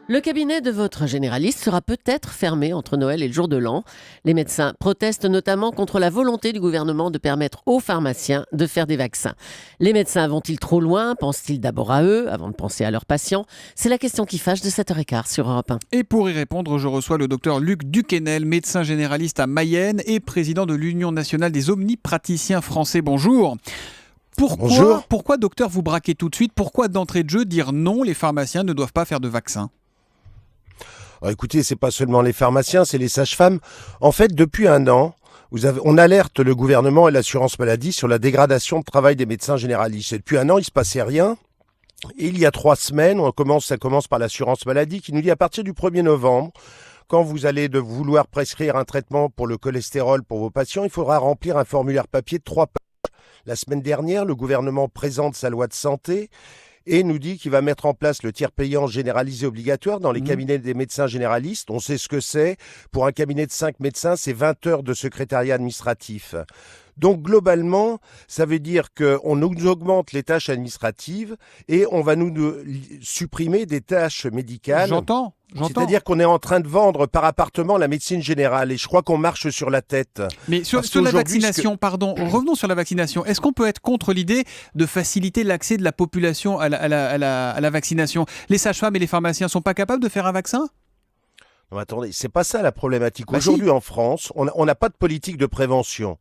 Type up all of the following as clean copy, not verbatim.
Le cabinet de votre généraliste sera peut-être fermé entre Noël et le jour de l'an. Les médecins protestent notamment contre la volonté du gouvernement de permettre aux pharmaciens de faire des vaccins. Les médecins vont-ils trop loin? Pensent-ils d'abord à eux avant de penser à leurs patients? C'est la question qui fâche de 7h15 sur Europe 1. Et pour y répondre, je reçois le docteur Luc Duquesnel, médecin généraliste à Mayenne et président de l'Union nationale des omnipraticiens français. Bonjour. Pourquoi, docteur, vous braquez tout de suite? Pourquoi d'entrée de jeu dire non, les pharmaciens ne doivent pas faire de vaccins? Alors écoutez, c'est pas seulement les pharmaciens, c'est les sages-femmes. En fait, depuis un an, on alerte le gouvernement et l'assurance maladie sur la dégradation de travail des médecins généralistes. Et depuis un an, il se passait rien. Et il y a 3 semaines, ça commence par l'assurance maladie qui nous dit à partir du 1er novembre, quand vous allez vouloir prescrire un traitement pour le cholestérol pour vos patients, il faudra remplir un formulaire papier de 3 pages. La semaine dernière, le gouvernement présente sa loi de santé et nous dit qu'il va mettre en place le tiers payant généralisé obligatoire dans les cabinets des médecins généralistes. On sait ce que c'est. Pour un cabinet de 5 médecins, c'est 20 heures de secrétariat administratif. Donc globalement, ça veut dire qu'on nous augmente les tâches administratives et on va nous supprimer des tâches médicales. J'entends. C'est-à-dire qu'on est en train de vendre par appartement la médecine générale et je crois qu'on marche sur la tête. Mais sur la vaccination, revenons sur la vaccination. Est-ce qu'on peut être contre l'idée de faciliter l'accès de la population à la vaccination? Les sages-femmes et les pharmaciens ne sont pas capables de faire un vaccin? Non, attendez, c'est pas ça la problématique. Aujourd'hui en France, on n'a pas de politique de prévention.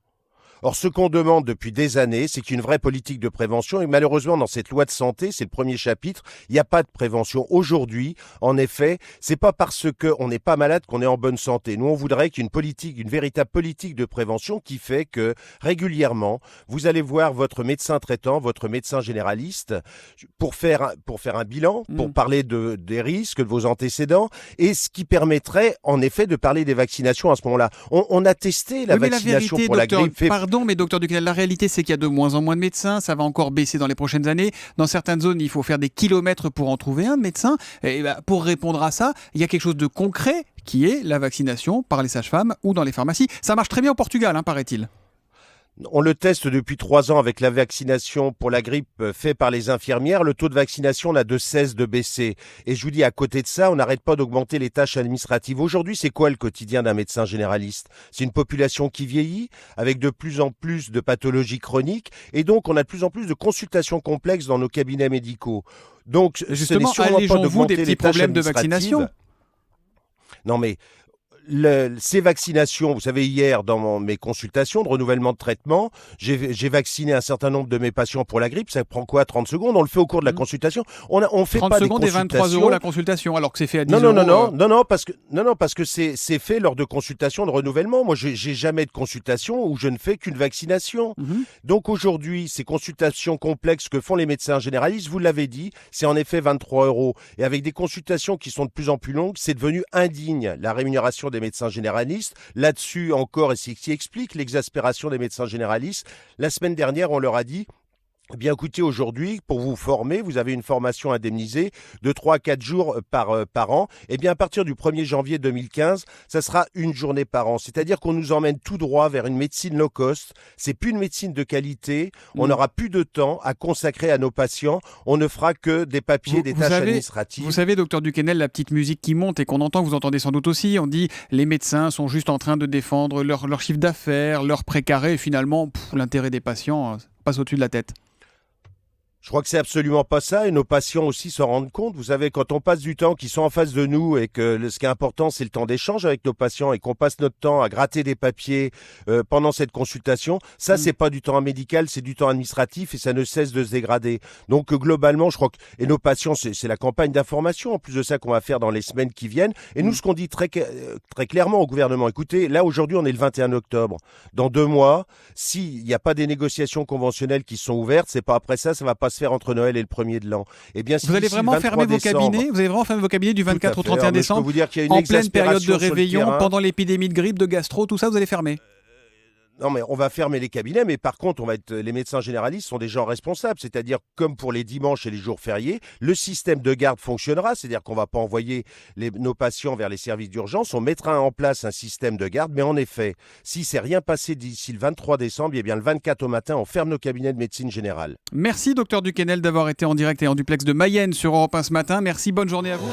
Or, ce qu'on demande depuis des années, c'est qu'il y ait une vraie politique de prévention. Et malheureusement, dans cette loi de santé, c'est le premier chapitre, il n'y a pas de prévention. Aujourd'hui, en effet, c'est pas parce qu'on n'est pas malade qu'on est en bonne santé. Nous, on voudrait qu'il y ait une véritable politique de prévention qui fait que régulièrement, vous allez voir votre médecin traitant, votre médecin généraliste, pour faire un bilan, pour parler des risques, de vos antécédents, et ce qui permettrait, en effet, de parler des vaccinations à ce moment-là. On a testé la vaccination pour la grippe. Pardon, mais docteur Duquesnel, la réalité, c'est qu'il y a de moins en moins de médecins. Ça va encore baisser dans les prochaines années. Dans certaines zones, il faut faire des kilomètres pour en trouver un de médecin. Et pour répondre à ça, il y a quelque chose de concret qui est la vaccination par les sages-femmes ou dans les pharmacies. Ça marche très bien au Portugal, paraît-il. On le teste depuis 3 ans avec la vaccination pour la grippe faite par les infirmières. Le taux de vaccination n'a de cesse de baisser. Et je vous dis, à côté de ça, on n'arrête pas d'augmenter les tâches administratives. Aujourd'hui, c'est quoi le quotidien d'un médecin généraliste? C'est une population qui vieillit, avec de plus en plus de pathologies chroniques. Et donc, on a de plus en plus de consultations complexes dans nos cabinets médicaux. Donc, justement, ce n'est sûrement pas d'augmenter des petits les tâches problèmes de vaccination. Non, mais ces vaccinations, vous savez, hier, dans mes consultations de renouvellement de traitement, j'ai vacciné un certain nombre de mes patients pour la grippe. Ça prend quoi, 30 secondes? On le fait au cours de la consultation. On fait 30 pas secondes des et 23 € la consultation, alors que c'est fait à 10 Non, €. parce que c'est fait lors de consultations de renouvellement. Moi, j'ai jamais de consultation où je ne fais qu'une vaccination. Donc aujourd'hui, ces consultations complexes que font les médecins généralistes, vous l'avez dit, c'est en effet 23 €. Et avec des consultations qui sont de plus en plus longues, c'est devenu indigne, la rémunération des médecins généralistes. Là-dessus encore, et c'est ce qui explique l'exaspération des médecins généralistes. La semaine dernière, on leur a dit: eh bien, écoutez, aujourd'hui, pour vous former, vous avez une formation indemnisée de 3 à 4 jours par an. Eh bien, à partir du 1er janvier 2015, ça sera une journée par an. C'est-à-dire qu'on nous emmène tout droit vers une médecine low cost. C'est plus une médecine de qualité. On n'aura plus de temps à consacrer à nos patients. On ne fera que des papiers, des tâches administratives. Vous savez, docteur Duquesnel, la petite musique qui monte et qu'on entend, vous entendez sans doute aussi, on dit les médecins sont juste en train de défendre leur chiffre d'affaires, leur précaré, et finalement, l'intérêt des patients passe au-dessus de la tête. Je crois que c'est absolument pas ça, et nos patients aussi s'en rendent compte. Vous savez, quand on passe du temps, qu'ils sont en face de nous, et que ce qui est important, c'est le temps d'échange avec nos patients, et qu'on passe notre temps à gratter des papiers pendant cette consultation, ça, c'est pas du temps médical, c'est du temps administratif, et ça ne cesse de se dégrader. Donc globalement, je crois que et nos patients, c'est la campagne d'information, en plus de ça, qu'on va faire dans les semaines qui viennent. Et nous, ce qu'on dit très clairement au gouvernement, écoutez, là aujourd'hui, on est le 21 octobre. Dans 2 mois, s'il n'y a pas des négociations conventionnelles qui sont ouvertes, c'est pas après ça va pas se faire entre Noël et le 1er de l'an. Eh bien, vous allez vraiment fermer vos cabinets? Vous allez vraiment fermer vos cabinets du 24 au 31 décembre? Je peux vous dire qu'il y a une en pleine période de réveillon, le pendant l'épidémie de grippe, de gastro, tout ça, vous allez fermer? Non, mais on va fermer les cabinets, mais par contre, les médecins généralistes sont des gens responsables. C'est-à-dire, comme pour les dimanches et les jours fériés, le système de garde fonctionnera. C'est-à-dire qu'on ne va pas envoyer nos patients vers les services d'urgence. On mettra en place un système de garde. Mais en effet, si c'est rien passé d'ici le 23 décembre, eh bien, le 24 au matin, on ferme nos cabinets de médecine générale. Merci, docteur Duquesnel, d'avoir été en direct et en duplex de Mayenne sur Europe 1 ce matin. Merci, bonne journée à vous.